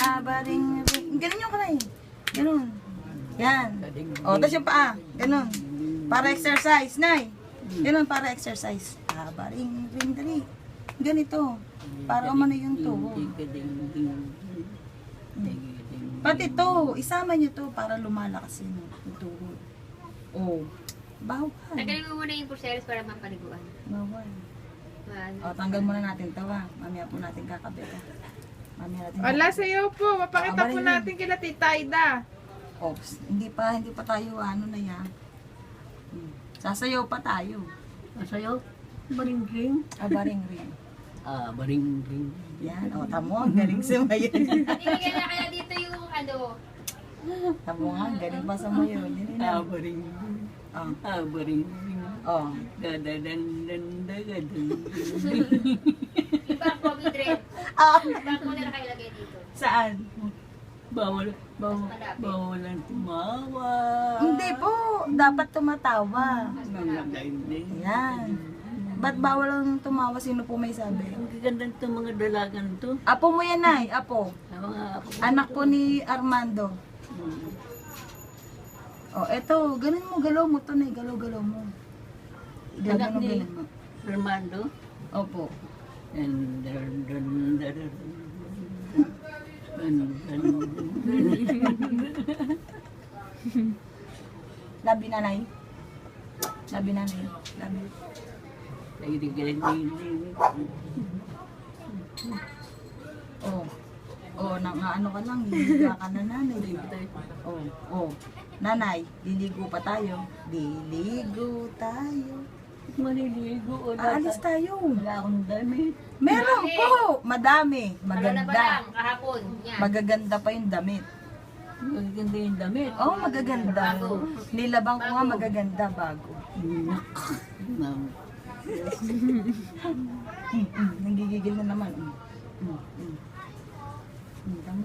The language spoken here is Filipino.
Baring ring. Ganun yung kamay. Ganun. Yan. O, tapos yung paa. Ganun. Para exercise, Nay. Ganun, para exercise. Baring ring dali. Ganito. Para umano yung tuhod. Pati to, isama nyo to para lumalakas yun yung tuhod. Oh. Bawal. Tanggalin mo muna yung pulseras para mapaliguan. Bawal. Ano? O, tanggal muna natin to ha. Mamaya po natin kakabit ha. Mamaya natin Wala sa'yo po. Mapakita po natin kila Tita Aida. Ops, hindi pa tayo ano na yan. Sasayaw pa tayo. Masayaw? Baring-ring? Baring ring. Baring-ring. Yan, o tamo, ang galing sumayaw. Bibigyan na kaya dito yung ano. Tamo nga, ang galing pa sumayaw. Yun na. Baring-ring. Oh. Baring-ring. Oh. Gadadan-dan-dagadan. Yung parang COVID red. Ah, Bakit mo na nakailagay dito? saan? Bawal ang tumawa. Hindi po, dapat tumatawa. Nangangainin. Yan. Ba't bawal ang tumawa? Sino po may sabi? Ang gaganda itong mga dalagan to. Apo mo yan, Nay. Apo. Ang mga apo. Anak po ni Armando. Oh, eto, ganun mo, galaw mo to, Nay. Galaw mo. Anak Galaw ni mo. Armando. Opo. And Labi na, Nay. Labi na, Nay. Labi. Oh. Oh, ano ka lang, hihiga ka na, Nanay. Oh, oh. Nanay, liligo pa tayo. Liligo tayo. Maliligo o Aalis tayo. wala akong damit. Meron po. Madami. Ano na ba lang? Maganda. Kahapon. Yan. Magaganda pa yung damit. Magaganda yung damit. Oh, magaganda. Bago. Nilabang ko nga magaganda bago. Nagigigil na naman. Tama.